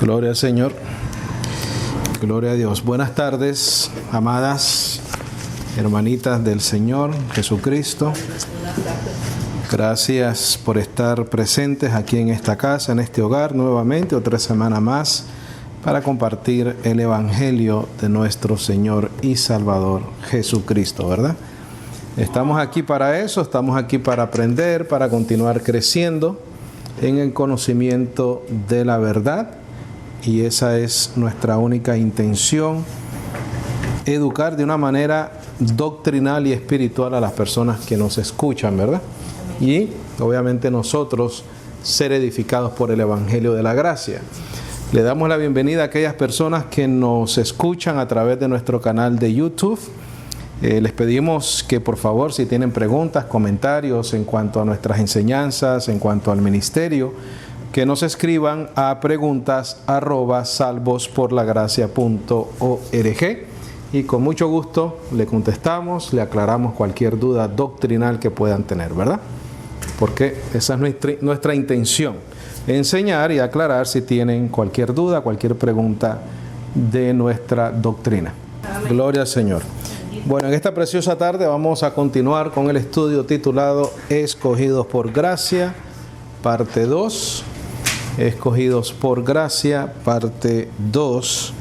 Gloria al Señor. Gloria a Dios. Buenas tardes, amadas hermanitas del Señor Jesucristo. Gracias por estar presentes aquí en esta casa, en este hogar, nuevamente, otra semana más, para compartir el Evangelio de nuestro Señor y Salvador Jesucristo, ¿verdad? Estamos aquí para eso, estamos aquí para aprender, para continuar creciendo en el conocimiento de la verdad, y esa es nuestra única intención, educar de una manera doctrinal y espiritual a las personas que nos escuchan, ¿verdad? Y obviamente nosotros ser edificados por el Evangelio de la Gracia. Le damos la bienvenida a aquellas personas que nos escuchan a través de nuestro canal de YouTube. Les pedimos que por favor, si tienen preguntas, comentarios en cuanto a nuestras enseñanzas, en cuanto al ministerio, que nos escriban a preguntas@salvosporlagracia.org, y con mucho gusto le contestamos, le aclaramos cualquier duda doctrinal que puedan tener, ¿verdad? Porque esa es nuestra intención, enseñar y aclarar si tienen cualquier duda, cualquier pregunta de nuestra doctrina. Gloria al Señor. Bueno, en esta preciosa tarde vamos a continuar con el estudio titulado Escogidos por Gracia, parte 2. Escogidos por Gracia, parte 2.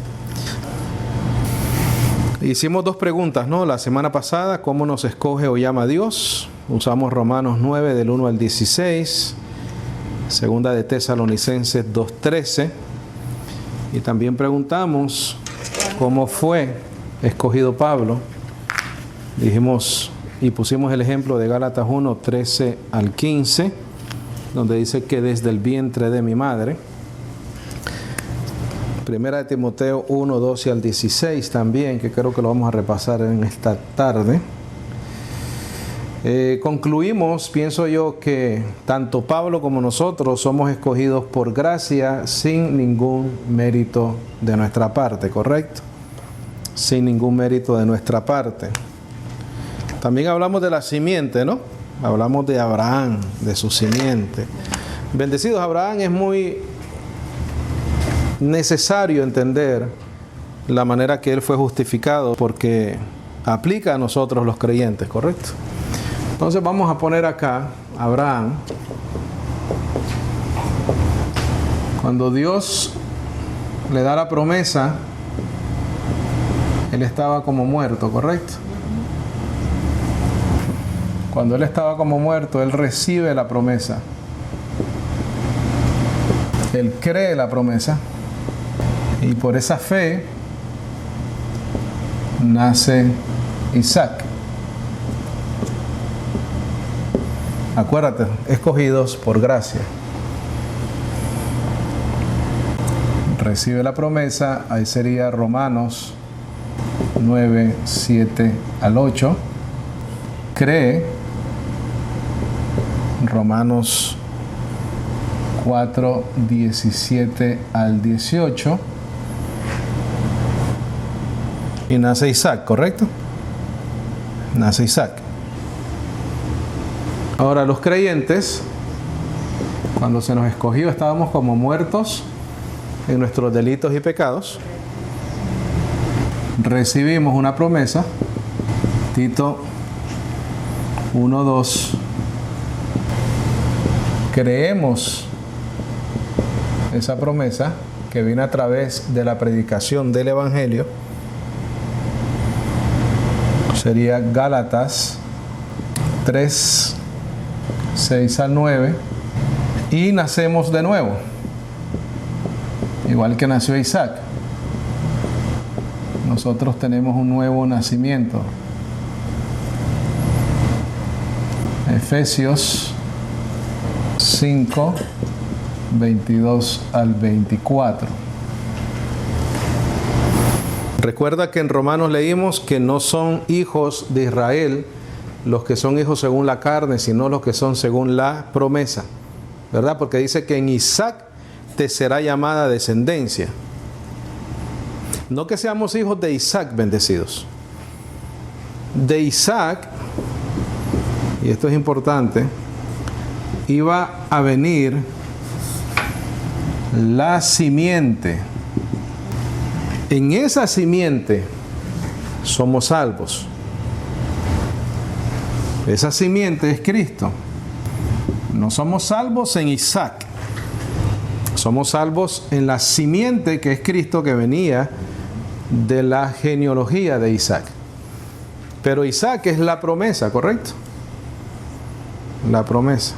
Hicimos dos preguntas, ¿no? La semana pasada, ¿cómo nos escoge o llama Dios? Usamos Romanos 9, del 1 al 16, segunda de Tesalonicenses 2:13, y también preguntamos cómo fue escogido Pablo. Dijimos y pusimos el ejemplo de Gálatas 1, 13 al 15, donde dice que desde el vientre de mi madre. Primera de Timoteo 1, 12 al 16 también, que creo que lo vamos a repasar en esta tarde. Concluimos, pienso yo, que tanto Pablo como nosotros somos escogidos por gracia sin ningún mérito de nuestra parte, ¿correcto? Sin ningún mérito de nuestra parte. También hablamos de la simiente, ¿no? Hablamos de Abraham, de su simiente. Bendecidos, Abraham, es muy necesario entender la manera que él fue justificado, porque aplica a nosotros los creyentes, ¿correcto? Entonces vamos a poner acá Abraham. Cuando Dios le da la promesa, él estaba como muerto, ¿correcto? Cuando él estaba como muerto, él recibe la promesa. Él cree la promesa. Y por esa fe nace Isaac. Acuérdate, escogidos por gracia. Recibe la promesa, ahí sería Romanos 9, 7 al 8. Cree, Romanos 4, 17 al 18. Y nace Isaac, ¿correcto? Nace Isaac. Ahora, los creyentes, cuando se nos escogió, estábamos como muertos en nuestros delitos y pecados. Recibimos una promesa, Tito 1:2. Creemos esa promesa que viene a través de la predicación del Evangelio. Sería Gálatas 3, 6 al 9. Y nacemos de nuevo, igual que nació Isaac. Nosotros tenemos un nuevo nacimiento. Efesios 5, 22 al 24. Recuerda que en Romanos leímos que no son hijos de Israel los que son hijos según la carne, sino los que son según la promesa, ¿verdad? Porque dice que en Isaac te será llamada descendencia. No que seamos hijos de Isaac, bendecidos. De Isaac, y esto es importante, iba a venir la simiente. En esa simiente somos salvos. Esa simiente es Cristo. No somos salvos en Isaac. Somos salvos en la simiente que es Cristo, que venía de la genealogía de Isaac. Pero Isaac es la promesa, ¿correcto? La promesa.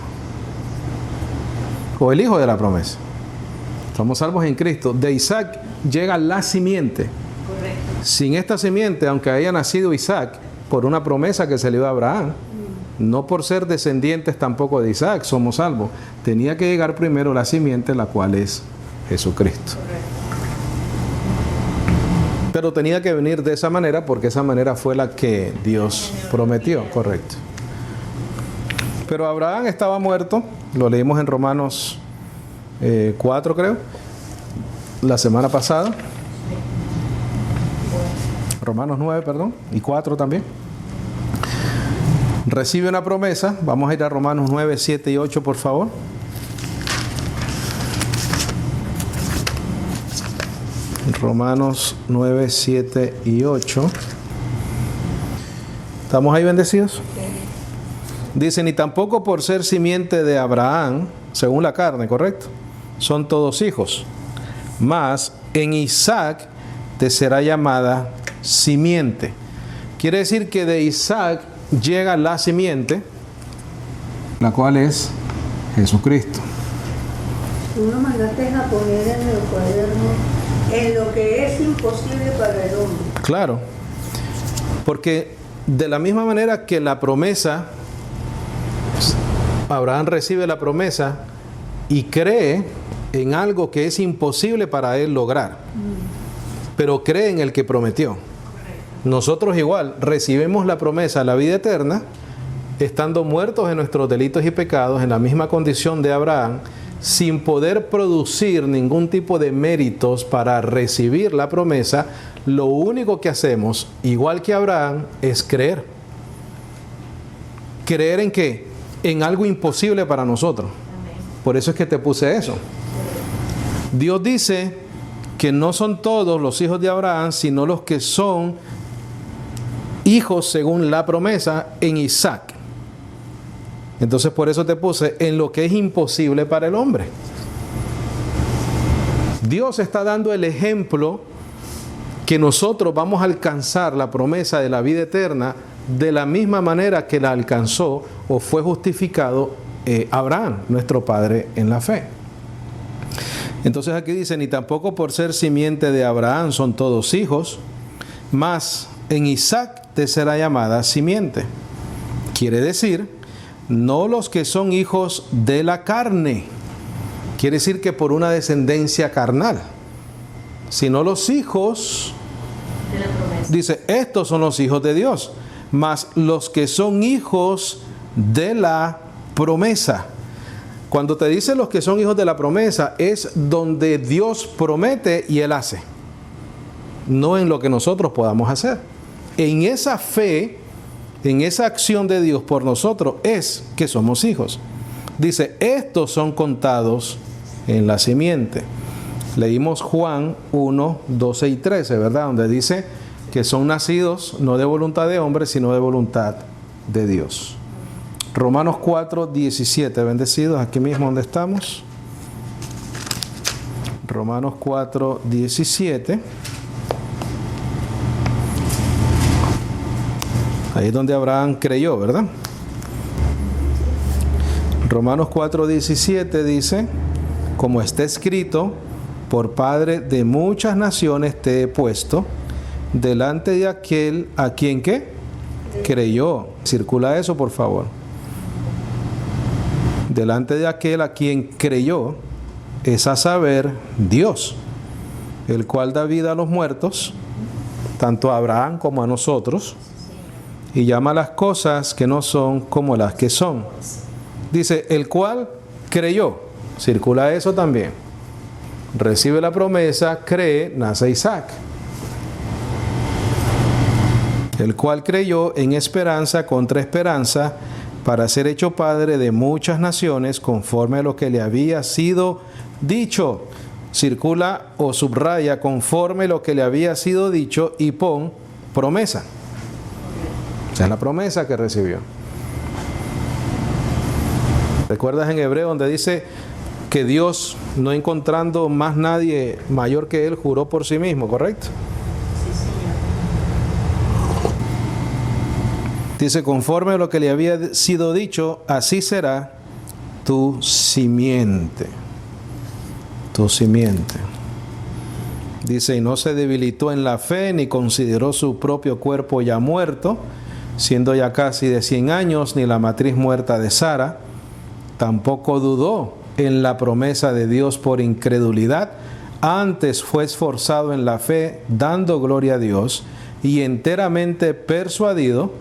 O el hijo de la promesa. Somos salvos en Cristo. De Isaac llega la simiente. Correcto. Sin esta simiente, aunque haya nacido Isaac por una promesa que se le dio a Abraham, no por ser descendientes tampoco de Isaac somos salvos. Tenía que llegar primero la simiente, la cual es Jesucristo. Correcto. Pero tenía que venir de esa manera, porque esa manera fue la que Dios prometió. Correcto. Pero Abraham estaba muerto. Lo leímos en Romanos 4, creo, la semana pasada. Romanos 9, perdón, y 4 también. Recibe una promesa. Vamos a ir a Romanos 9, 7 y 8, por favor. Romanos 9, 7 y 8. ¿Estamos ahí bendecidos? Dice, ni tampoco por ser simiente de Abraham, según la carne, ¿correcto? Son todos hijos. Mas en Isaac te será llamada simiente. Quiere decir que de Isaac llega la simiente, la cual es Jesucristo. Tú nos mandaste a poner en el cuaderno en lo que es imposible para el hombre. Claro, porque de la misma manera que la promesa, Abraham recibe la promesa y cree en algo que es imposible para él lograr, pero cree en el que prometió. Nosotros igual recibimos la promesa, la vida eterna, estando muertos en nuestros delitos y pecados, en la misma condición de Abraham, sin poder producir ningún tipo de méritos para recibir la promesa. Lo único que hacemos, igual que Abraham, es creer. ¿Creer en qué? En algo imposible para nosotros. Por eso es que te puse eso. Dios dice que no son todos los hijos de Abraham, sino los que son hijos según la promesa en Isaac. Entonces por eso te puse en lo que es imposible para el hombre. Dios está dando el ejemplo que nosotros vamos a alcanzar la promesa de la vida eterna de la misma manera que la alcanzó o fue justificado Abraham, nuestro padre en la fe. Entonces aquí dice, ni tampoco por ser simiente de Abraham son todos hijos, mas en Isaac te será llamada simiente. Quiere decir, no los que son hijos de la carne, quiere decir que por una descendencia carnal, sino los hijos De la promesa. Dice, estos son los hijos de Dios, mas los que son hijos de la promesa. Cuando te dice los que son hijos de la promesa, es donde Dios promete y Él hace, no en lo que nosotros podamos hacer. En esa fe, en esa acción de Dios por nosotros, es que somos hijos. Dice, estos son contados en la simiente. Leímos Juan 1, 12 y 13, ¿verdad? Donde dice que son nacidos no de voluntad de hombre, sino de voluntad de Dios. Romanos 4, 17, bendecidos, aquí mismo donde estamos. Romanos 4, 17. Ahí es donde Abraham creyó, ¿verdad? Romanos 4, 17 dice, como está escrito, por padre de muchas naciones te he puesto, delante de aquel a quien ¿qué? Creyó. Circula eso, por favor. Delante de aquel a quien creyó, es a saber, Dios, el cual da vida a los muertos, tanto a Abraham como a nosotros, y llama las cosas que no son como las que son. Dice, el cual creyó. Circula eso también. Recibe la promesa, cree, nace Isaac. El cual creyó en esperanza contra esperanza, para ser hecho padre de muchas naciones, conforme a lo que le había sido dicho. Circula o subraya conforme lo que le había sido dicho y pon promesa. Esa es la promesa que recibió. ¿Recuerdas en Hebreo donde dice que Dios, no encontrando más nadie mayor que Él, juró por sí mismo, correcto? Sí, Señor. Dice, conforme a lo que le había sido dicho, así será tu simiente. Tu simiente. Dice, y no se debilitó en la fe, ni consideró su propio cuerpo ya muerto, siendo ya casi de 100 años, ni la matriz muerta de Sara. Tampoco dudó en la promesa de Dios por incredulidad, antes fue esforzado en la fe, dando gloria a Dios, y enteramente persuadido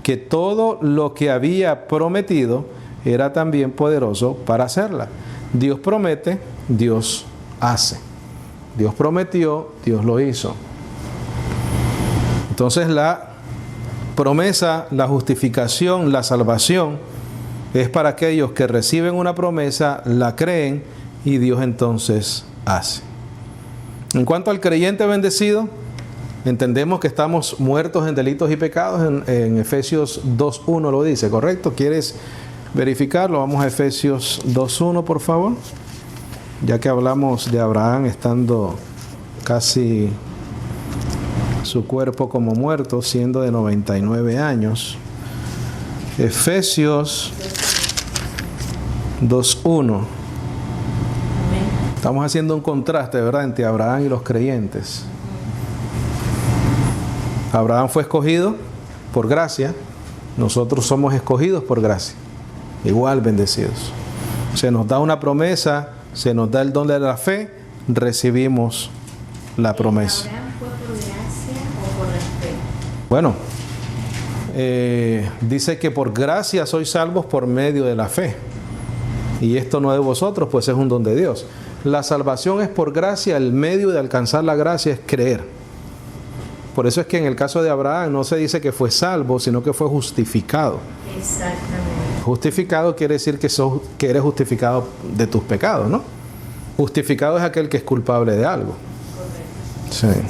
que todo lo que había prometido era también poderoso para hacerla. Dios promete, Dios hace. Dios prometió, Dios lo hizo. Entonces la promesa, la justificación, la salvación es para aquellos que reciben una promesa, la creen y Dios entonces hace. En cuanto al creyente bendecido, entendemos que estamos muertos en delitos y pecados. En Efesios 2.1 lo dice, ¿correcto? ¿Quieres verificarlo? Vamos a Efesios 2.1, por favor. Ya que hablamos de Abraham estando casi su cuerpo como muerto, siendo de 99 años. Efesios 2.1. Estamos haciendo un contraste, ¿verdad?, entre Abraham y los creyentes. Abraham fue escogido por gracia, nosotros somos escogidos por gracia, igual bendecidos. Se nos da una promesa, se nos da el don de la fe, recibimos la promesa. ¿Abraham fue por gracia o por respeto? Bueno, dice que por gracia sois salvos por medio de la fe. Y esto no de vosotros, pues es un don de Dios. La salvación es por gracia, el medio de alcanzar la gracia es creer. Por eso es que en el caso de Abraham no se dice que fue salvo, sino que fue justificado. Exactamente. Justificado quiere decir que eres justificado de tus pecados, ¿no? Justificado es aquel que es culpable de algo. Correcto.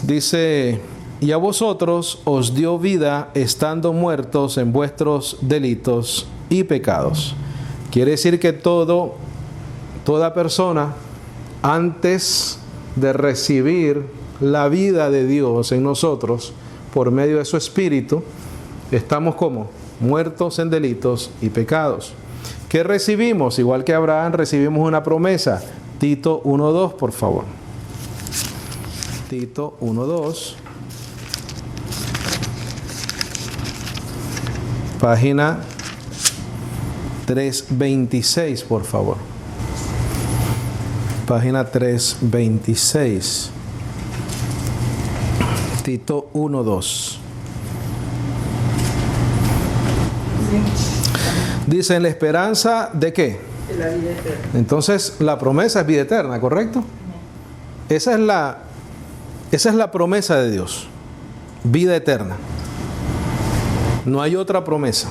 Sí. Dice, y a vosotros os dio vida estando muertos en vuestros delitos y pecados. Quiere decir que toda persona, antes de recibir la vida de Dios en nosotros, por medio de su Espíritu, estamos como muertos en delitos y pecados. ¿Qué recibimos? Igual que Abraham, recibimos una promesa. Tito 1.2, por favor. Tito 1.2. Página 326, por favor. Página 326. Tito 1.2. Dice, en la esperanza de ¿qué? De la vida eterna. Entonces, la promesa es vida eterna, ¿correcto? Esa es la promesa de Dios. Vida eterna. No hay otra promesa.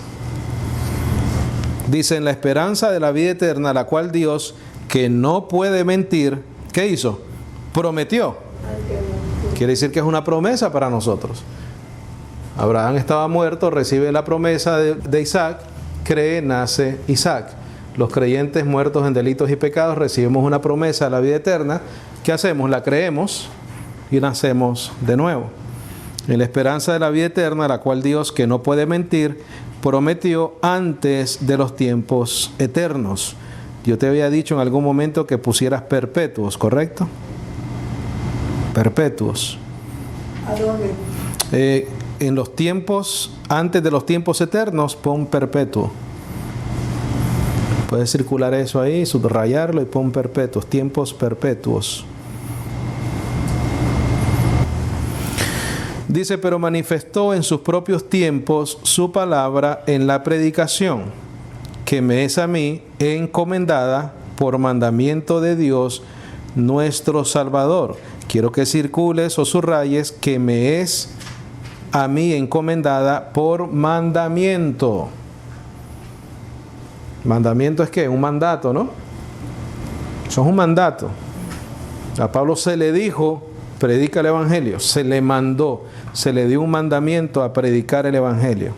Dice, en la esperanza de la vida eterna, la cual Dios, que no puede mentir, ¿qué hizo? Prometió. Quiere decir que es una promesa para nosotros. Abraham estaba muerto, recibe la promesa de Isaac, cree, nace Isaac. Los creyentes muertos en delitos y pecados recibimos una promesa de la vida eterna. ¿Qué hacemos? La creemos y nacemos de nuevo. En la esperanza de la vida eterna, la cual Dios, que no puede mentir, prometió antes de los tiempos eternos. Yo te había dicho en algún momento que pusieras perpetuos, ¿correcto? Perpetuos. ¿A dónde? En los tiempos, antes de los tiempos eternos, pon perpetuo. Puedes circular eso ahí, subrayarlo y pon perpetuos, tiempos perpetuos. Dice, pero manifestó en sus propios tiempos su palabra en la predicación, que me es a mí encomendada por mandamiento de Dios nuestro Salvador. Quiero que circules o subrayes que me es a mí encomendada por mandamiento. Mandamiento es ¿qué? Un mandato, ¿no? Eso es un mandato. A Pablo se le dijo, predica el Evangelio. Se le mandó, se le dio un mandamiento a predicar el Evangelio.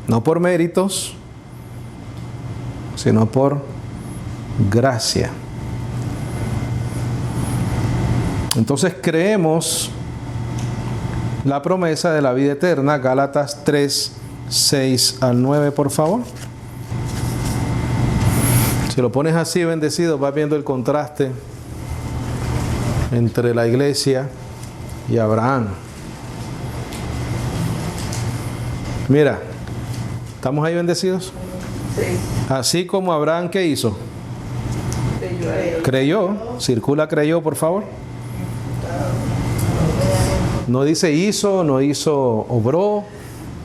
No por méritos, sino por gracia. Entonces creemos la promesa de la vida eterna. Gálatas 3, 6 al 9, por favor. Si lo pones así, bendecido, vas viendo el contraste entre la iglesia y Abraham. Mira, ¿estamos ahí, bendecidos? Sí. Así como Abraham, ¿qué hizo? Creyó. Circula creyó, por favor. No dice hizo, no hizo obró,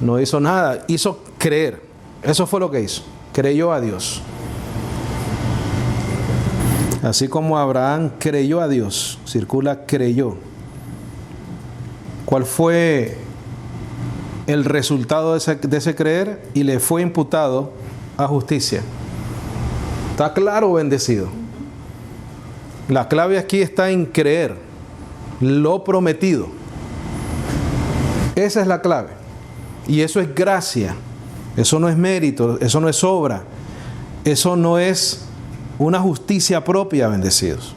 no hizo nada. Hizo creer. Eso fue lo que hizo. Creyó a Dios. Así como Abraham creyó a Dios. Circula creyó. ¿Cuál fue el resultado de ese creer? Y le fue imputado a justicia. ¿Está claro, bendecido? La clave aquí está en creer lo prometido. Esa es la clave. Y eso es gracia. Eso no es mérito, eso no es obra. Eso no es una justicia propia, bendecidos.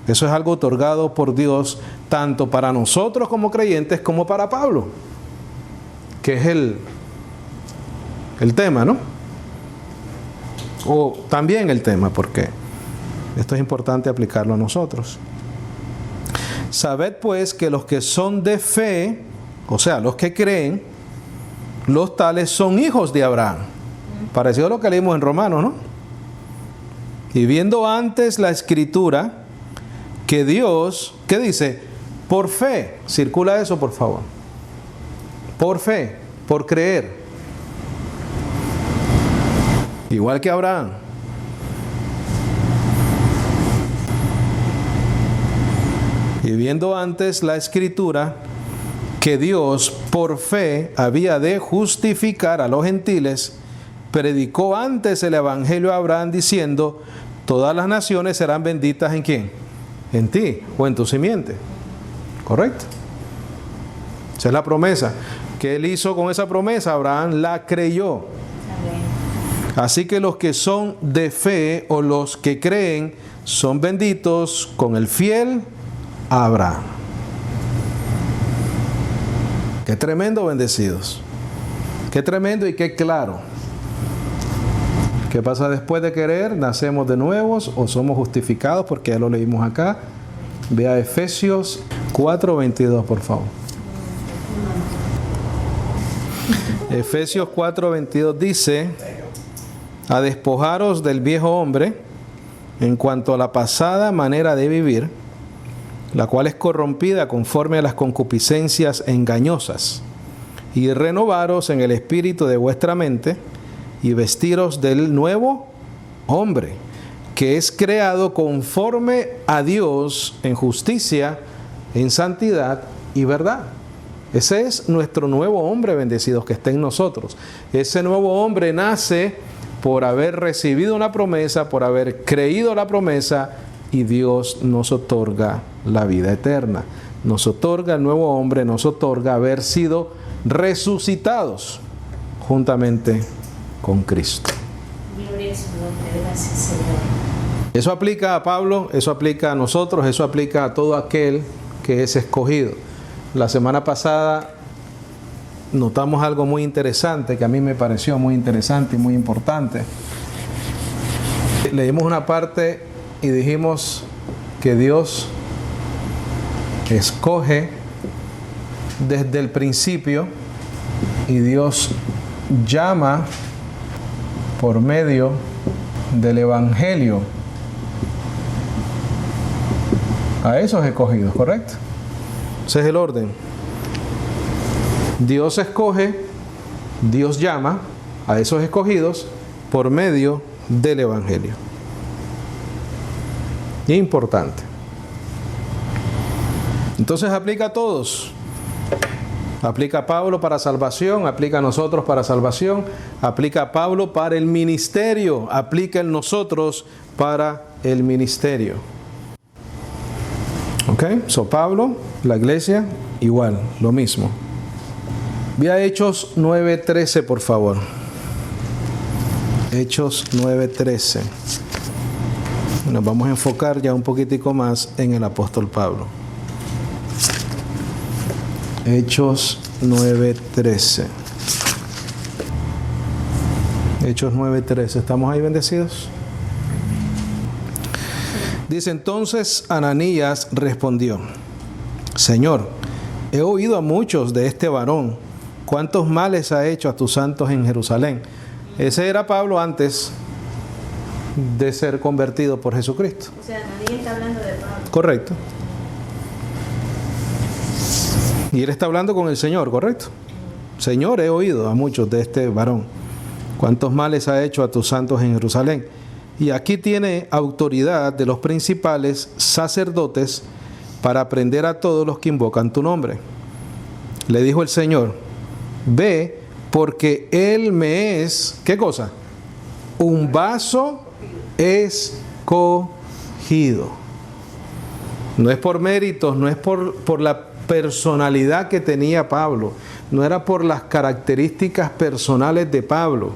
Eso es algo otorgado por Dios, tanto para nosotros como creyentes, como para Pablo, que es el tema, ¿no? O también el tema, porque esto es importante aplicarlo a nosotros. Sabed pues que los que son de fe, o sea, los que creen, los tales son hijos de Abraham. Parecido a lo que leímos en Romanos, ¿no? Y viendo antes la Escritura, que Dios, ¿qué dice? Por fe. Circula eso, por favor. Por fe, por creer. Igual que Abraham. Y viendo antes la Escritura, que Dios por fe había de justificar a los gentiles, predicó antes el Evangelio a Abraham diciendo: todas las naciones serán benditas ¿en quién? En ti o en tu simiente. ¿Correcto? Esa es la promesa. ¿Qué él hizo con esa promesa? Abraham la creyó. Así que los que son de fe o los que creen son benditos con el fiel Abraham. Qué tremendo, bendecidos. Qué tremendo y qué claro. ¿Qué pasa después de querer? ¿Nacemos de nuevos o somos justificados? Porque ya lo leímos acá. Vea Efesios 4:22, por favor. Efesios 4:22 dice: a despojaros del viejo hombre en cuanto a la pasada manera de vivir, la cual es corrompida conforme a las concupiscencias engañosas, y renovaros en el espíritu de vuestra mente, y vestiros del nuevo hombre, que es creado conforme a Dios en justicia, en santidad y verdad. Ese es nuestro nuevo hombre, bendecidos, que está en nosotros. Ese nuevo hombre nace por haber recibido una promesa, por haber creído la promesa, y Dios nos otorga la vida eterna. Nos otorga el nuevo hombre, nos otorga haber sido resucitados juntamente con Cristo. Gloria a su nombre, gracias, Señor. Eso aplica a Pablo, eso aplica a nosotros, eso aplica a todo aquel que es escogido. La semana pasada notamos algo muy interesante, que a mí me pareció muy interesante y muy importante. Leímos una parte y dijimos que Dios escoge desde el principio y Dios llama por medio del Evangelio a esos escogidos, ¿correcto? Ese es el orden. Dios escoge, Dios llama a esos escogidos por medio del Evangelio. Importante. Entonces aplica a todos. Aplica a Pablo para salvación, aplica a nosotros para salvación, aplica a Pablo para el ministerio, aplica en nosotros para el ministerio. ¿Ok? So Pablo, la iglesia, igual, lo mismo. Vea Hechos 9:13, por favor. Hechos 9:13. Nos vamos a enfocar ya un poquitico más en el apóstol Pablo. Hechos 9:13. Hechos 9:13. ¿Estamos ahí bendecidos? Dice entonces Ananías respondió: Señor, he oído a muchos de este varón, cuántos males ha hecho a tus santos en Jerusalén. Ese era Pablo antes de ser convertido por Jesucristo. O sea, nadie está hablando de Pablo. Correcto. Y él está hablando con el Señor, ¿correcto? Señor, he oído a muchos de este varón, cuántos males ha hecho a tus santos en Jerusalén. Y aquí tiene autoridad de los principales sacerdotes para prender a todos los que invocan tu nombre. Le dijo el Señor: ve, porque él me es, ¿qué cosa? Un vaso escogido. No es por méritos, no es por la personalidad que tenía Pablo, no era por las características personales de Pablo.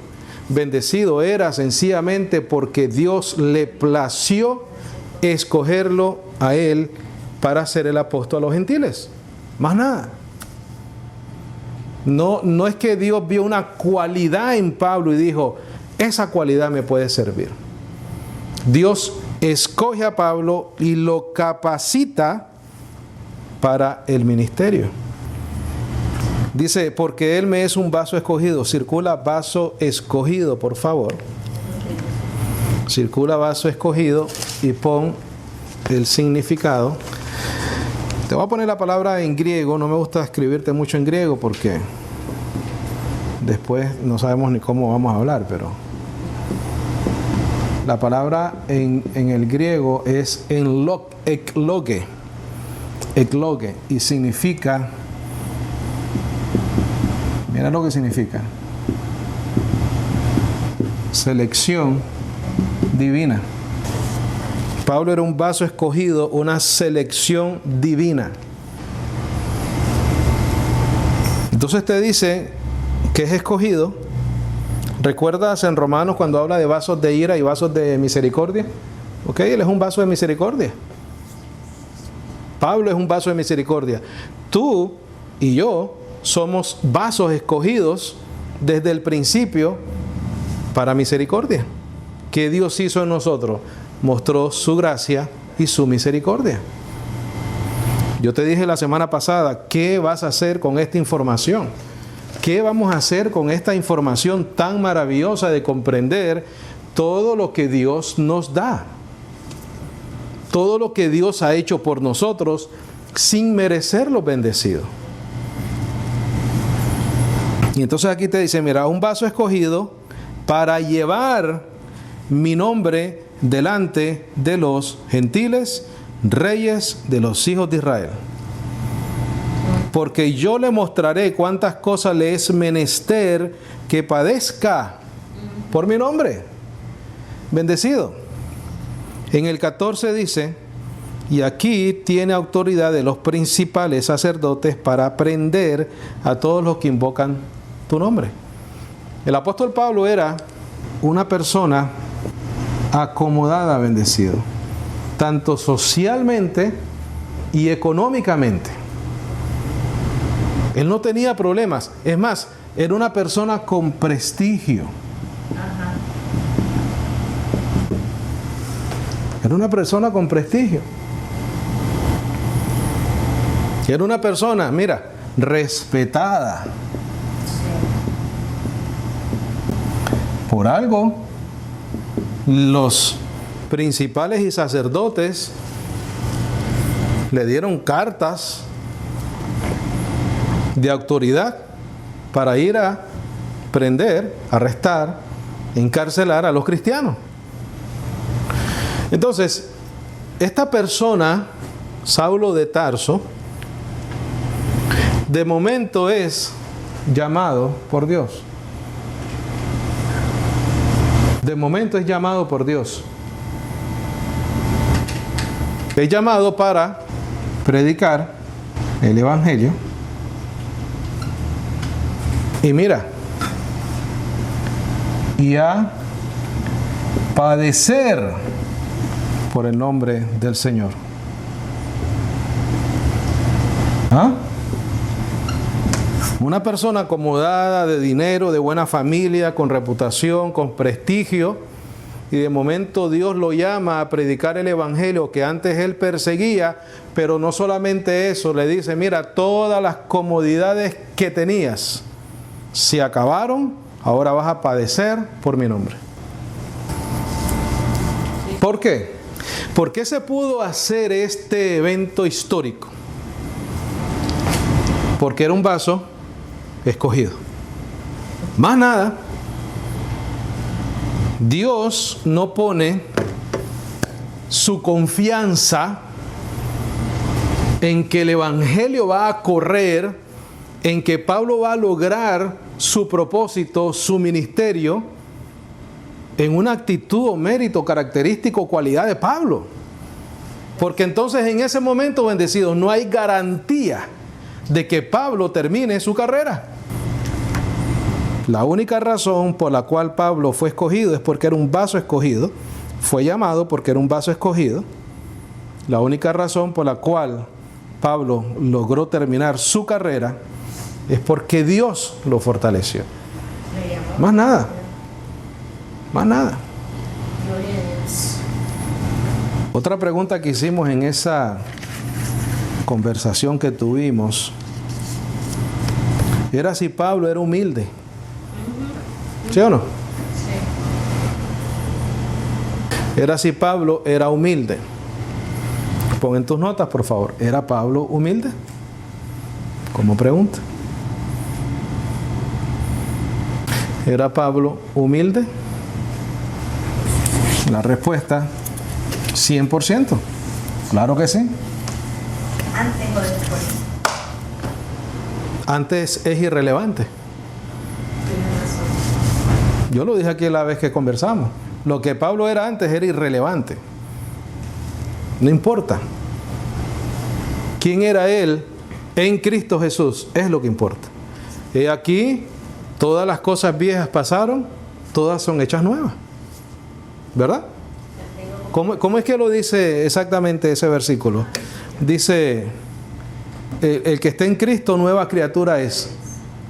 Bendecido era sencillamente porque Dios le plació escogerlo a él para ser el apóstol a los gentiles. Más nada. No es que Dios vio una cualidad en Pablo y dijo: esa cualidad me puede servir. Dios escoge a Pablo y lo capacita para el ministerio. Dice: porque él me es un vaso escogido. Circula vaso escogido, por favor. Circula vaso escogido y pon el significado. Te voy a poner la palabra en griego. No me gusta escribirte mucho en griego porque después no sabemos ni cómo vamos a hablar, pero la palabra en el griego es ekloge, y significa, mira lo que significa: selección divina. Pablo era un vaso escogido, una selección divina. Entonces te dice que es escogido. ¿Recuerdas en Romanos cuando habla de vasos de ira y vasos de misericordia? Ok, él es un vaso de misericordia. Pablo es un vaso de misericordia. Tú y yo somos vasos escogidos desde el principio para misericordia. ¿Qué Dios hizo en nosotros? Mostró su gracia y su misericordia. Yo te dije la semana pasada: ¿qué vas a hacer con esta información? ¿Qué vamos a hacer con esta información tan maravillosa de comprender todo lo que Dios nos da? Todo lo que Dios ha hecho por nosotros sin merecerlo bendecido. Y entonces aquí te dice: mira, un vaso escogido para llevar mi nombre delante de los gentiles, reyes de los hijos de Israel. Porque yo le mostraré cuántas cosas le es menester que padezca por mi nombre. Bendecido. En el 14 dice: y aquí tiene autoridad de los principales sacerdotes para prender a todos los que invocan tu nombre. El apóstol Pablo era una persona acomodada, bendecido, tanto socialmente y económicamente. Él no tenía problemas. Es más, era una persona con prestigio. Era una persona con prestigio. Era una persona, mira, respetada. Por algo, los principales y sacerdotes le dieron cartas de autoridad para ir a prender, arrestar, encarcelar a los cristianos. Entonces, esta persona, Saulo de Tarso, de momento es llamado por Dios. De momento es llamado por Dios. Es llamado para predicar el Evangelio. Y mira, y a padecer por el nombre del Señor. ¿Ah? Una persona acomodada, de dinero, de buena familia, con reputación, con prestigio, y de momento Dios lo llama a predicar el Evangelio que antes él perseguía, pero no solamente eso, le dice, mira, todas las comodidades que tenías se acabaron, ahora vas a padecer por mi nombre. ¿Por qué? ¿Por qué se pudo hacer este evento histórico? Porque era un vaso escogido. Más nada. Dios no pone su confianza en que el Evangelio va a correr, en que Pablo va a lograr su propósito, su ministerio, en una actitud o mérito característico o cualidad de Pablo. Porque entonces en ese momento, bendecidos, no hay garantía de que Pablo termine su carrera. La única razón por la cual Pablo fue escogido es porque era un vaso escogido. Fue llamado porque era un vaso escogido. La única razón por la cual Pablo logró terminar su carrera es porque Dios lo fortaleció. Más nada. Más nada. Otra pregunta que hicimos en esa conversación que tuvimos era si Pablo era humilde. ¿Sí o no? Sí. Era si Pablo era humilde. Pon en tus notas, por favor. ¿Era Pablo humilde? Como pregunta. ¿Era Pablo humilde? La respuesta, 100%. Claro que sí. Antes o después. Antes es irrelevante. Yo lo dije aquí la vez que conversamos. Lo que Pablo era antes era irrelevante. No importa. ¿Quién era él en Cristo Jesús? Es lo que importa. He aquí, todas las cosas viejas pasaron, todas son hechas nuevas. ¿Verdad? ¿Cómo es que lo dice exactamente ese versículo? Dice, el que esté en Cristo, nueva criatura es.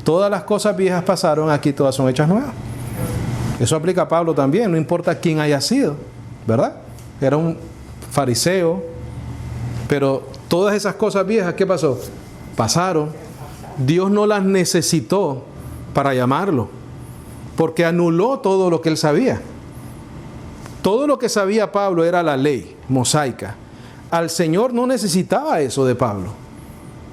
Todas las cosas viejas pasaron, aquí todas son hechas nuevas. Eso aplica a Pablo también, no importa quién haya sido, ¿verdad? Era un fariseo, pero todas esas cosas viejas, ¿qué pasó? Pasaron. Dios no las necesitó para llamarlo, porque anuló todo lo que él sabía. Todo lo que sabía Pablo era la ley mosaica. Al Señor no necesitaba eso de Pablo.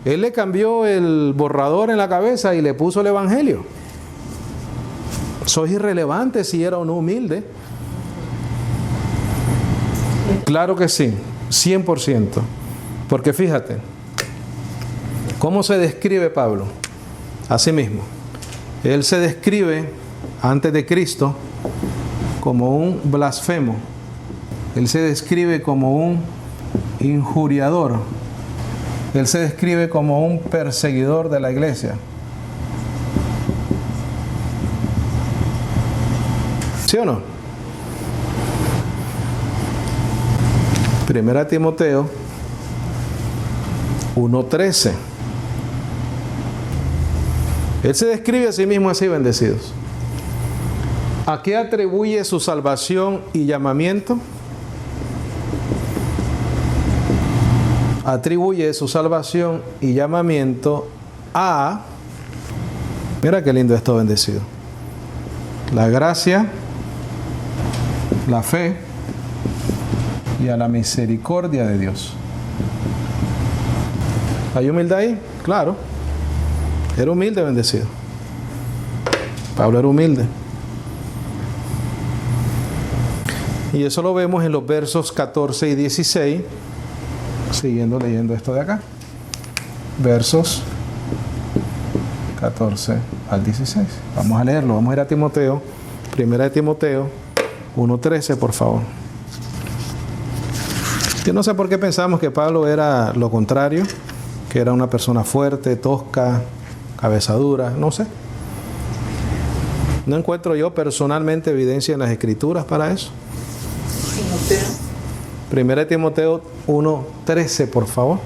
Él le cambió el borrador en la cabeza y le puso el Evangelio. Soy irrelevante si era o no humilde. Claro que sí, 100%. Porque fíjate, ¿cómo se describe Pablo? Así mismo. Él se describe antes de Cristo como un blasfemo. Él se describe como un injuriador. Él se describe como un perseguidor de la iglesia. ¿Sí o no? Primera Timoteo 1:13. Él se describe a sí mismo así, bendecidos. ¿A qué atribuye su salvación y llamamiento? Atribuye su salvación y llamamiento a, mira qué lindo esto, bendecido, la gracia, la fe y a la misericordia de Dios. ¿Hay humildad ahí? Claro. Era humilde, bendecido. Pablo era humilde. Y eso lo vemos en los versos 14 y 16. Siguiendo leyendo esto de acá. Versos 14 al 16. Vamos a leerlo, vamos a ir a Timoteo, primera de Timoteo 1:13, por favor. Yo no sé por qué pensamos que Pablo era lo contrario, que era una persona fuerte, tosca, cabeza dura, no sé. No encuentro yo personalmente evidencia en las Escrituras para eso. Timoteo. Primera de Timoteo 1:13, por favor.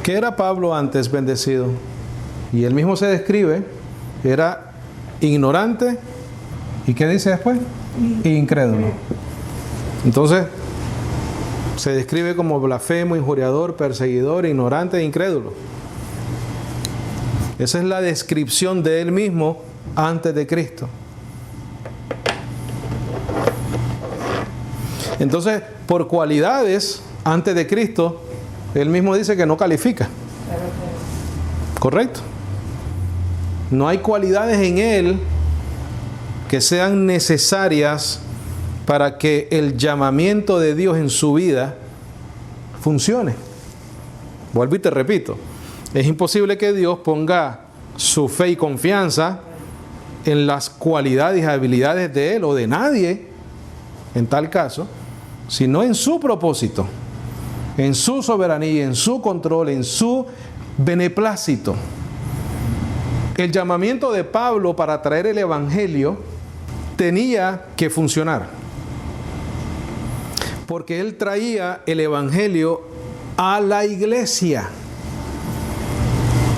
¿Qué era Pablo antes, bendecido? Y él mismo se describe, era ignorante, ¿y qué dice después? Incrédulo. Entonces, se describe como blasfemo, injuriador, perseguidor, ignorante e incrédulo. Esa es la descripción de él mismo antes de Cristo. Entonces, por cualidades antes de Cristo, él mismo dice que no califica. ¿Correcto? No hay cualidades en él que sean necesarias para que el llamamiento de Dios en su vida funcione. Vuelvo y te repito, es imposible que Dios ponga su fe y confianza en las cualidades y habilidades de él o de nadie, en tal caso, sino en su propósito, en su soberanía, en su control, en su beneplácito. El llamamiento de Pablo para traer el Evangelio tenía que funcionar, porque él traía el Evangelio a la iglesia.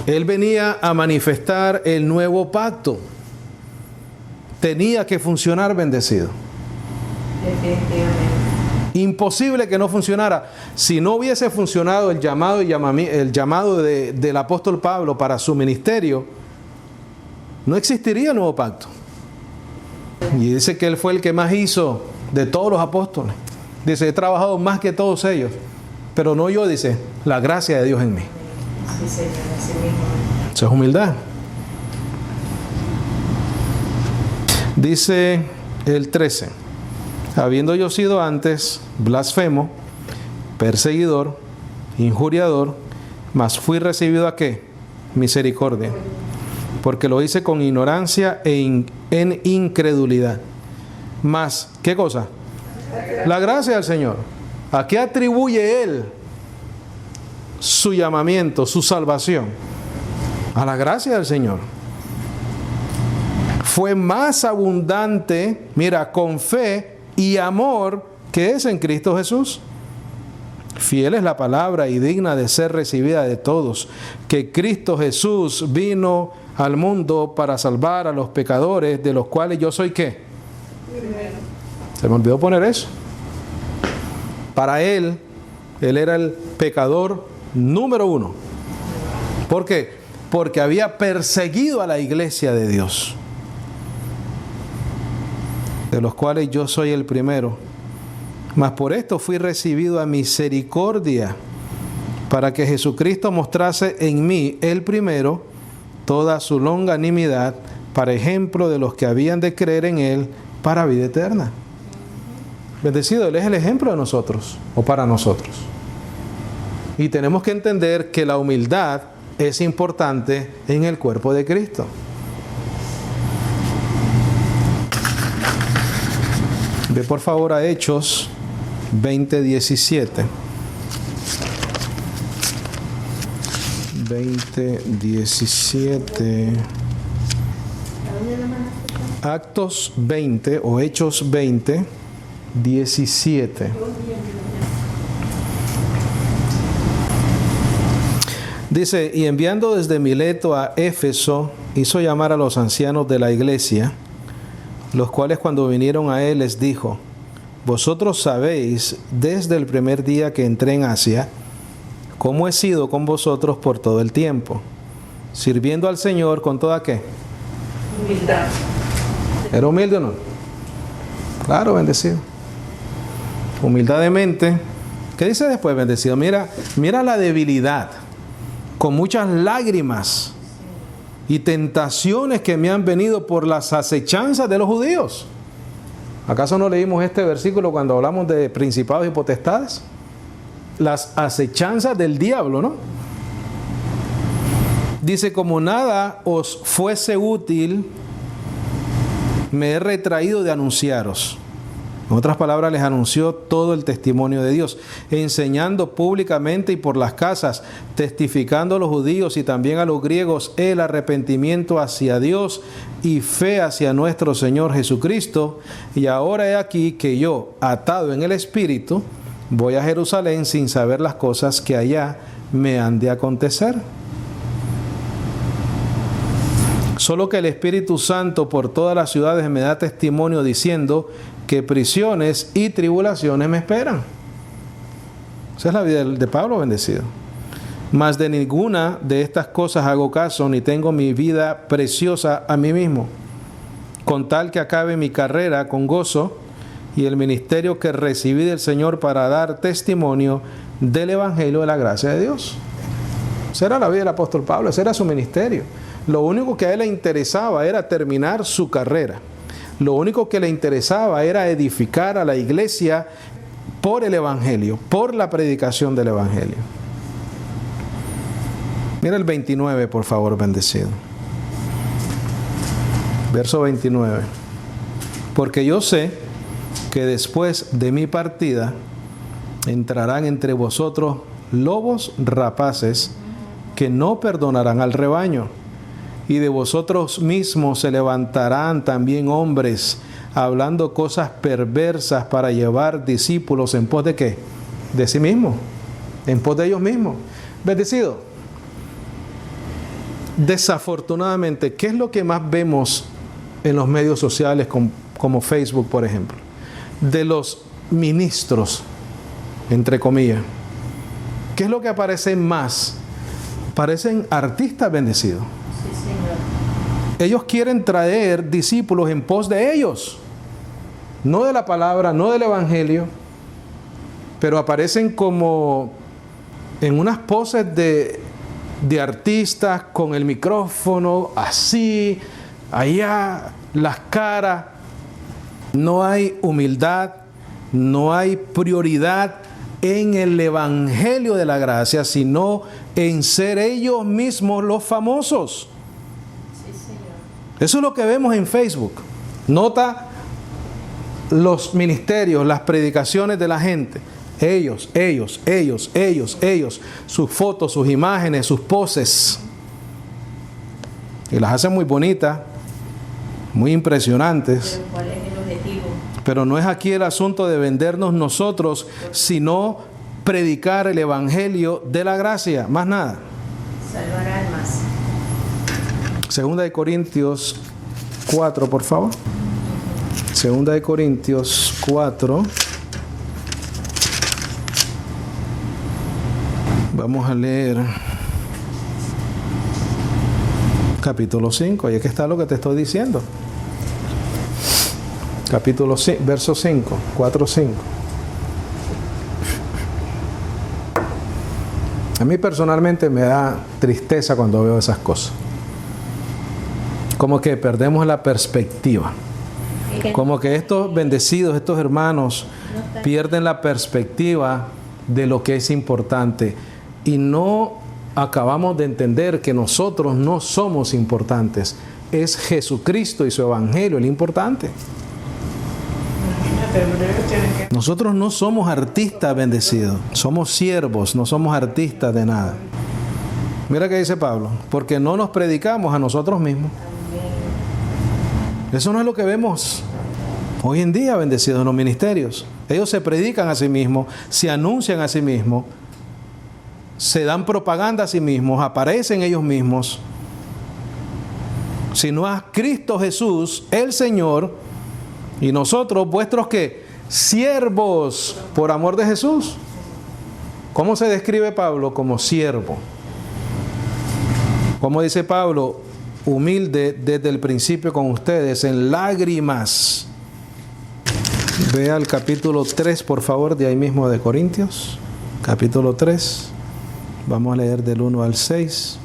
Él venía a manifestar el nuevo pacto. Tenía que funcionar, bendecido. Definitivamente. Imposible que no funcionara. Si no hubiese funcionado el llamado del apóstol Pablo para su ministerio, no existiría el nuevo pacto. Y dice que él fue el que más hizo de todos los apóstoles. Dice, he trabajado más que todos ellos, pero no yo, dice, la gracia de Dios en mí. Sí, Señor, así mismo. Eso es humildad. Dice el 13, habiendo yo sido antes blasfemo, perseguidor, injuriador, mas fui recibido ¿a qué? Misericordia, porque lo hice con ignorancia en incredulidad. Mas, ¿qué cosa? La gracia del Señor. ¿A qué atribuye Él su llamamiento, su salvación? A la gracia del Señor. Fue más abundante, mira, con fe y amor que es en Cristo Jesús. Fiel es la palabra y digna de ser recibida de todos, que Cristo Jesús vino al mundo para salvar a los pecadores, de los cuales yo soy ¿qué? Se me olvidó poner eso. Para él era el pecador número uno. ¿Por qué? Porque había perseguido a la iglesia de Dios, de los cuales yo soy el primero. Mas por esto fui recibido a misericordia, para que Jesucristo mostrase en mí, el primero, toda su longanimidad, para ejemplo de los que habían de creer en Él, para vida eterna. Bendecido, Él es el ejemplo de nosotros, o para nosotros. Y tenemos que entender que la humildad es importante en el cuerpo de Cristo. Ve por favor a Hechos 20:17. 20:17. Actos 20 o Hechos 20:17. Dice, y enviando desde Mileto a Éfeso, hizo llamar a los ancianos de la iglesia, los cuales cuando vinieron a él les dijo, vosotros sabéis desde el primer día que entré en Asia, cómo he sido con vosotros por todo el tiempo, sirviendo al Señor con toda ¿qué? Humildad. ¿Era humilde o no? Claro, bendecido. Humildad de mente. ¿Qué dice después, bendecido? Mira la debilidad, con muchas lágrimas y tentaciones que me han venido por las acechanzas de los judíos. ¿Acaso no leímos este versículo cuando hablamos de principados y potestades? Las acechanzas del diablo, ¿no? Dice, como nada os fuese útil, me he retraído de anunciaros. En otras palabras, les anunció todo el testimonio de Dios, enseñando públicamente y por las casas, testificando a los judíos y también a los griegos el arrepentimiento hacia Dios y fe hacia nuestro Señor Jesucristo. Y ahora he aquí que yo, atado en el Espíritu, voy a Jerusalén sin saber las cosas que allá me han de acontecer. Solo que el Espíritu Santo por todas las ciudades me da testimonio diciendo que prisiones y tribulaciones me esperan. Esa es la vida de Pablo, bendecido. Mas de ninguna de estas cosas hago caso, ni tengo mi vida preciosa a mí mismo, con tal que acabe mi carrera con gozo y el ministerio que recibí del Señor para dar testimonio del Evangelio de la gracia de Dios. Esa era la vida del apóstol Pablo, ese era su ministerio. Lo único que a él le interesaba era terminar su carrera. Lo único que le interesaba era edificar a la iglesia por el Evangelio, por la predicación del Evangelio. Mira el 29, por favor, bendecido. Verso 29. Porque yo sé que después de mi partida entrarán entre vosotros lobos rapaces que no perdonarán al rebaño. Y de vosotros mismos se levantarán también hombres, hablando cosas perversas para llevar discípulos en pos de ¿qué? De sí mismos, en pos de ellos mismos. Bendecido. Desafortunadamente, ¿qué es lo que más vemos en los medios sociales como Facebook, por ejemplo? De los ministros, entre comillas. ¿Qué es lo que aparece más? Parecen artistas bendecidos. Ellos quieren traer discípulos en pos de ellos, no de la palabra, no del Evangelio, pero aparecen como en unas poses de artistas con el micrófono así, allá, las caras. No hay humildad, no hay prioridad en el Evangelio de la gracia, sino en ser ellos mismos los famosos. Eso es lo que vemos en Facebook. Nota los ministerios, las predicaciones de la gente. Ellos. Sus fotos, sus imágenes, sus poses. Y las hacen muy bonitas, muy impresionantes. ¿Cuál es el objetivo? Pero no es aquí el asunto de vendernos nosotros, sino predicar el Evangelio de la gracia. Más nada. Salvar almas. Segunda de Corintios 4, por favor. Segunda de Corintios 4. Vamos a leer capítulo 5. Ahí es que está lo que te estoy diciendo. Capítulo 5, verso 5, 4, 5. A mí personalmente me da tristeza cuando veo esas cosas. Como que perdemos la perspectiva. Como que estos bendecidos, estos hermanos, pierden la perspectiva de lo que es importante. Y no acabamos de entender que nosotros no somos importantes. Es Jesucristo y su Evangelio el importante. Nosotros no somos artistas bendecidos. Somos siervos, no somos artistas de nada. Mira que dice Pablo. Porque no nos predicamos a nosotros mismos. Eso no es lo que vemos hoy en día, bendecidos, en los ministerios. Ellos se predican a sí mismos, se anuncian a sí mismos, se dan propaganda a sí mismos, aparecen ellos mismos. Sino a Cristo Jesús, el Señor, y nosotros, vuestros ¿qué? Siervos por amor de Jesús. ¿Cómo se describe Pablo? Como siervo. ¿Cómo dice Pablo? Humilde desde el principio con ustedes, en lágrimas. Vea el capítulo 3, por favor, de ahí mismo de Corintios. Capítulo 3. Vamos a leer del 1 al 6.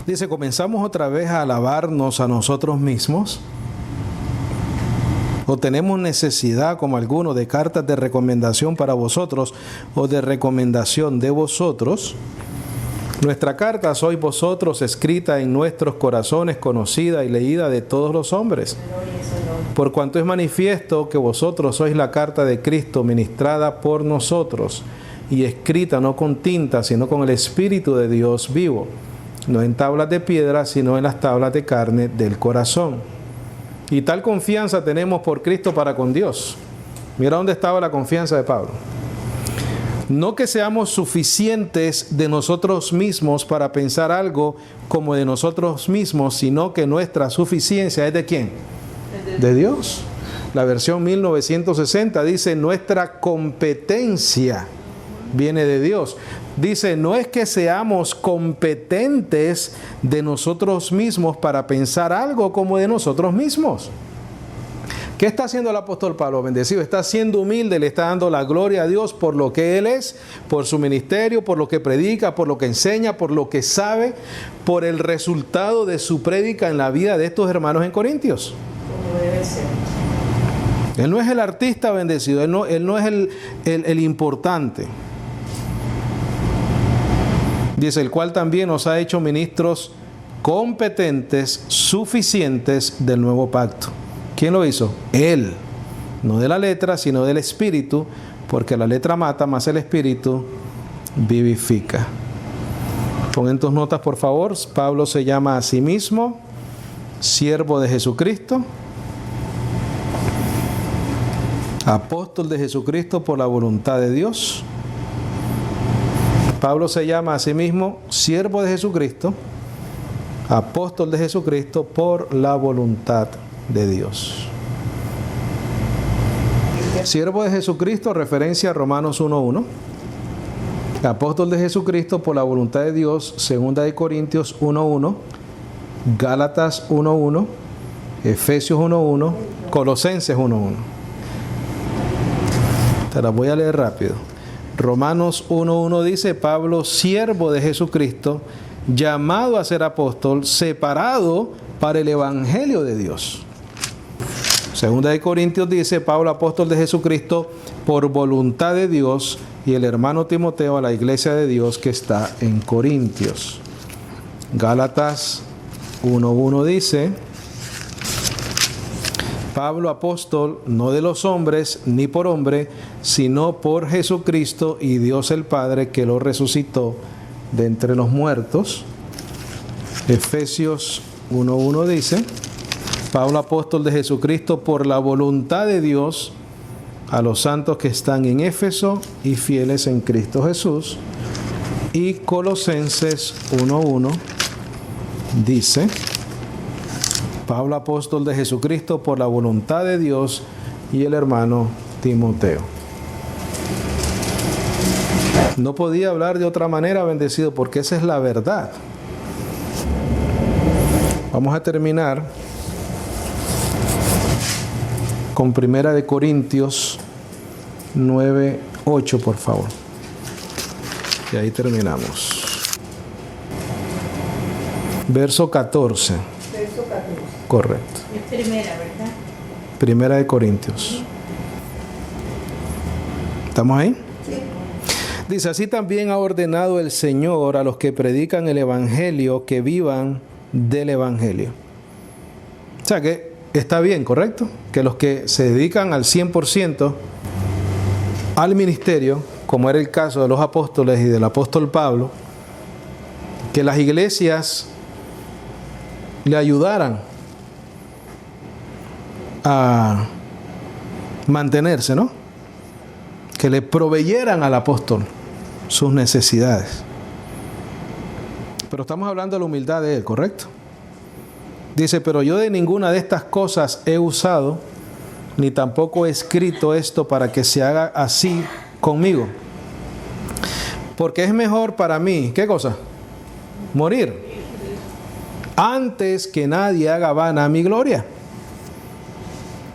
Dice, comenzamos otra vez a alabarnos a nosotros mismos. o tenemos necesidad, como algunos, de cartas de recomendación para vosotros o de recomendación de vosotros, nuestra carta sois vosotros, escrita en nuestros corazones, conocida y leída de todos los hombres. Por cuanto es manifiesto que vosotros sois la carta de Cristo ministrada por nosotros y escrita no con tinta, sino con el Espíritu de Dios vivo, no en tablas de piedra, sino en las tablas de carne del corazón. Y tal confianza tenemos por Cristo para con Dios. Mira dónde estaba la confianza de Pablo. No que seamos suficientes de nosotros mismos para pensar algo como de nosotros mismos, sino que nuestra suficiencia es ¿de quién? De Dios. La versión 1960 dice: nuestra competencia viene de Dios. Dice: no es que seamos competentes de nosotros mismos para pensar algo como de nosotros mismos. ¿Qué está haciendo el apóstol Pablo? Bendecido. Está siendo humilde, le está dando la gloria a Dios por lo que él es, por su ministerio, por lo que predica, por lo que enseña, por lo que sabe, por el resultado de su prédica en la vida de estos hermanos en Corintios. Como debe ser. Él no es el artista, bendecido, él no es el importante. Dice: el cual también nos ha hecho ministros competentes, suficientes del nuevo pacto. ¿Quién lo hizo? Él. No de la letra, sino del Espíritu, porque la letra mata, más el Espíritu vivifica. Pon en tus notas, por favor. Pablo se llama a sí mismo siervo de Jesucristo, apóstol de Jesucristo por la voluntad de Dios. Pablo se llama a sí mismo siervo de Jesucristo, apóstol de Jesucristo por la voluntad de Dios. Siervo de Jesucristo, referencia a Romanos 1:1. Apóstol de Jesucristo por la voluntad de Dios, 2 de Corintios 1:1, Gálatas 1:1, Efesios 1:1, Colosenses 1:1. Te las voy a leer rápido. Romanos 1:1 dice: Pablo, siervo de Jesucristo, llamado a ser apóstol, separado para el evangelio de Dios. 2 de Corintios dice: Pablo, apóstol de Jesucristo, por voluntad de Dios, y el hermano Timoteo a la iglesia de Dios que está en Corintios. Gálatas 1:1 dice: Pablo, apóstol, no de los hombres, ni por hombre, sino por Jesucristo y Dios el Padre, que lo resucitó de entre los muertos. Efesios 1:1 dice: Pablo, apóstol de Jesucristo, por la voluntad de Dios, a los santos que están en Éfeso y fieles en Cristo Jesús. Y Colosenses 1:1 dice: Pablo, apóstol de Jesucristo, por la voluntad de Dios, y el hermano Timoteo. No podía hablar de otra manera, bendecido, porque esa es la verdad. Vamos a terminar con 1 de Corintios 9:8, por favor. Y ahí terminamos. Verso 14. Verso 14. Correcto. Es primera, ¿verdad? 1 de Corintios. ¿Estamos ahí? Sí. Dice: así también ha ordenado el Señor a los que predican el Evangelio que vivan del Evangelio. O sea que está bien, ¿correcto? Que los que se dedican al 100% al ministerio, como era el caso de los apóstoles y del apóstol Pablo, que las iglesias le ayudaran a mantenerse, ¿no? Que le proveyeran al apóstol sus necesidades. Pero estamos hablando de la humildad de él, ¿correcto? Dice: pero yo de ninguna de estas cosas he usado, ni tampoco he escrito esto para que se haga así conmigo. Porque es mejor para mí, ¿qué cosa? Morir, antes que nadie haga vana mi gloria.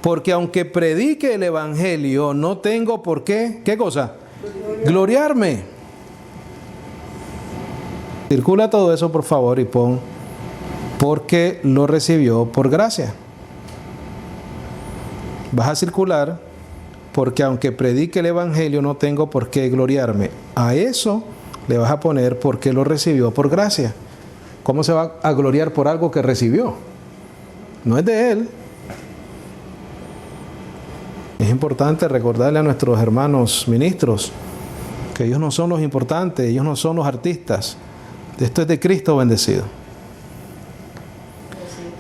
Porque aunque predique el Evangelio, no tengo por qué, ¿qué cosa? Gloriarme. Circula todo eso, por favor, y pon: porque lo recibió por gracia. vas a circular porque aunque predique el Evangelio no tengo por qué gloriarme. A eso le vas a poner porque lo recibió por gracia. ¿Cómo se va a gloriar por algo que recibió? No es de él. Es importante recordarle a nuestros hermanos ministros que ellos no son los importantes, ellos no son los artistas. Esto es de Cristo bendecido.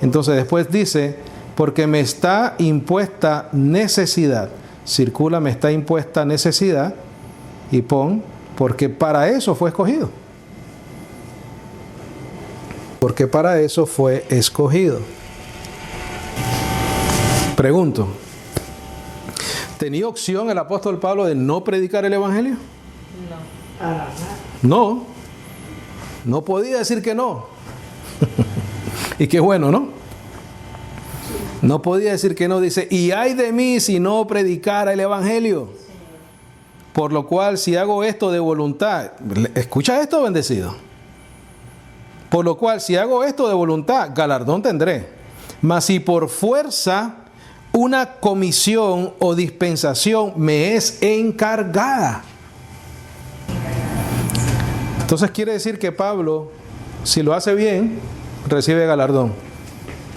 Entonces después dice, porque me está impuesta necesidad. Circula, me está impuesta necesidad, y pon, porque para eso fue escogido. Porque para eso fue escogido. Pregunto, ¿tenía opción el apóstol Pablo de no predicar el Evangelio? No. No podía decir que no. Y qué bueno, ¿no? No podía decir que no. Dice, y ay de mí si no predicara el Evangelio. Por lo cual, si hago esto de voluntad, escucha esto, bendecido. Por lo cual, si hago esto de voluntad, galardón tendré. Mas si por fuerza una comisión o dispensación me es encargada. Entonces quiere decir que Pablo, si lo hace bien, recibe galardón.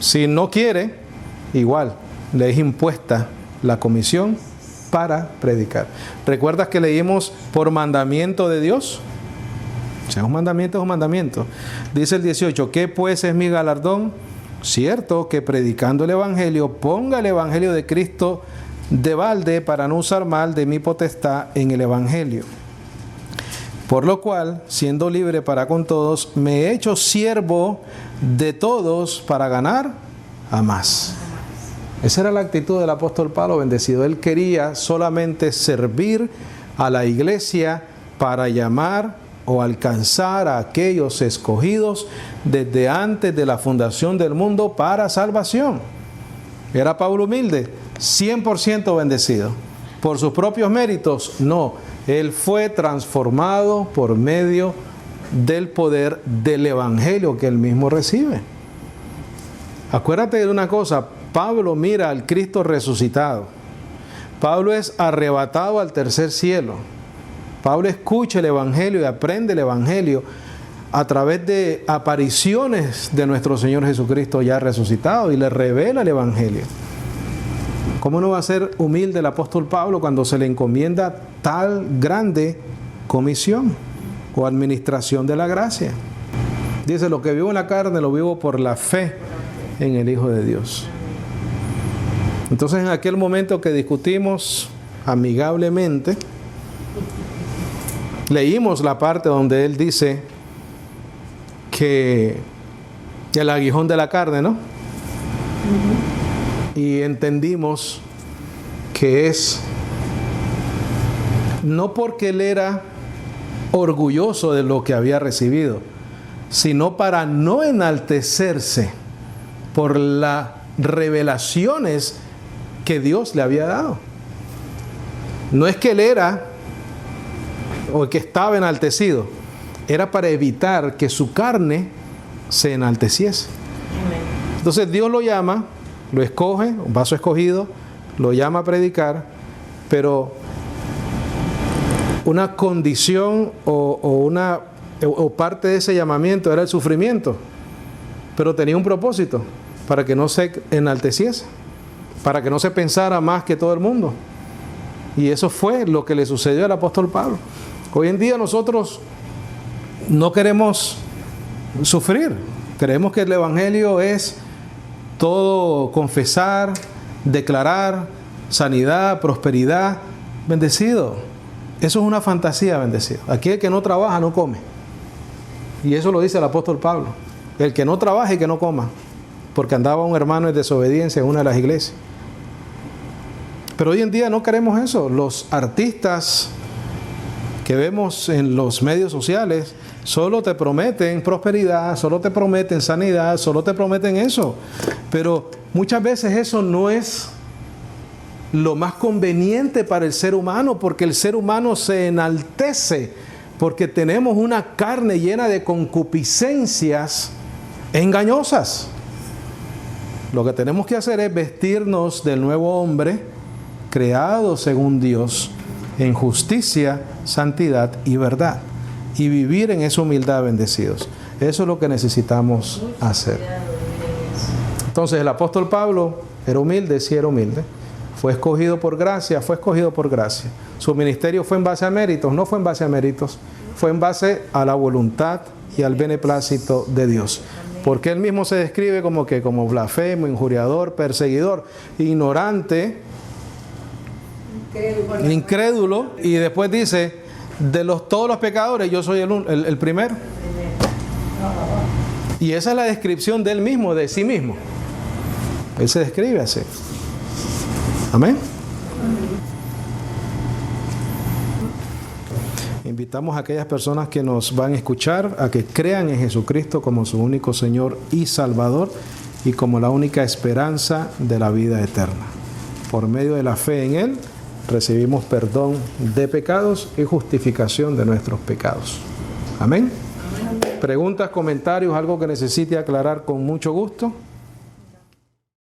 Si no quiere, igual, le es impuesta la comisión para predicar. ¿Recuerdas que leímos por mandamiento de Dios? O sea, un mandamiento es un mandamiento. Dice el 18, ¿qué pues es mi galardón? Cierto que predicando el Evangelio, ponga el Evangelio de Cristo de balde para no usar mal de mi potestad en el Evangelio. Por lo cual, siendo libre para con todos, me he hecho siervo de todos para ganar a más. Esa era la actitud del apóstol Pablo bendecido. Él quería solamente servir a la iglesia para llamar o alcanzar a aquellos escogidos desde antes de la fundación del mundo para salvación. ¿Era Pablo humilde? 100% bendecido. ¿Por sus propios méritos? No. Él fue transformado por medio del poder del Evangelio que él mismo recibe. Acuérdate de una cosa, Pablo mira al Cristo resucitado. Pablo es arrebatado al tercer cielo. Pablo escucha el Evangelio y aprende el Evangelio a través de apariciones de nuestro Señor Jesucristo ya resucitado y le revela el Evangelio. ¿Cómo no va a ser humilde el apóstol Pablo cuando se le encomienda tal grande comisión o administración de la gracia? Dice, lo que vivo en la carne lo vivo por la fe en el Hijo de Dios. Entonces en aquel momento que discutimos amigablemente, leímos la parte donde él dice que el aguijón de la carne, ¿no? Y entendimos que es no porque él era orgulloso de lo que había recibido, sino para no enaltecerse por las revelaciones que Dios le había dado. No es que él era o que estaba enaltecido, era para evitar que su carne se enalteciese. Entonces Dios lo llama, lo escoge, un vaso escogido, lo llama a predicar, pero una condición o parte de ese llamamiento era el sufrimiento, pero tenía un propósito, para que no se enalteciese, para que no se pensara más que todo el mundo. Y eso fue lo que le sucedió al apóstol Pablo. Hoy en día nosotros no queremos sufrir, creemos que el Evangelio es todo confesar, declarar, sanidad, prosperidad, bendecido. Eso es una fantasía, bendecido. Aquí el que no trabaja no come. Y eso lo dice el apóstol Pablo. El que no trabaja y que no coma. Porque andaba un hermano en desobediencia en una de las iglesias. Pero hoy en día no queremos eso. Los artistas que vemos en los medios sociales solo te prometen prosperidad, solo te prometen sanidad, solo te prometen eso. Pero muchas veces eso no es lo más conveniente para el ser humano, porque el ser humano se enaltece, porque tenemos una carne llena de concupiscencias engañosas. Lo que tenemos que hacer es vestirnos del nuevo hombre, creado según Dios, en justicia, santidad y verdad, y vivir en esa humildad bendecidos. Eso es lo que necesitamos hacer. Entonces el apóstol Pablo era humilde, sí era humilde. Fue escogido por gracia, fue escogido por gracia. Su ministerio fue en base a méritos, no fue en base a méritos, fue en base a la voluntad y al beneplácito de Dios. Porque él mismo se describe como blasfemo, injuriador, perseguidor, ignorante, incrédulo, y después dice, de todos los pecadores yo soy el primero. Y esa es la descripción de él mismo, de sí mismo. Él se describe así. Amén. Invitamos a aquellas personas que nos van a escuchar a que crean en Jesucristo como su único Señor y Salvador y como la única esperanza de la vida eterna. Por medio de la fe en Él recibimos perdón de pecados y justificación de nuestros pecados. Amén. Preguntas, comentarios, algo que necesite aclarar con mucho gusto.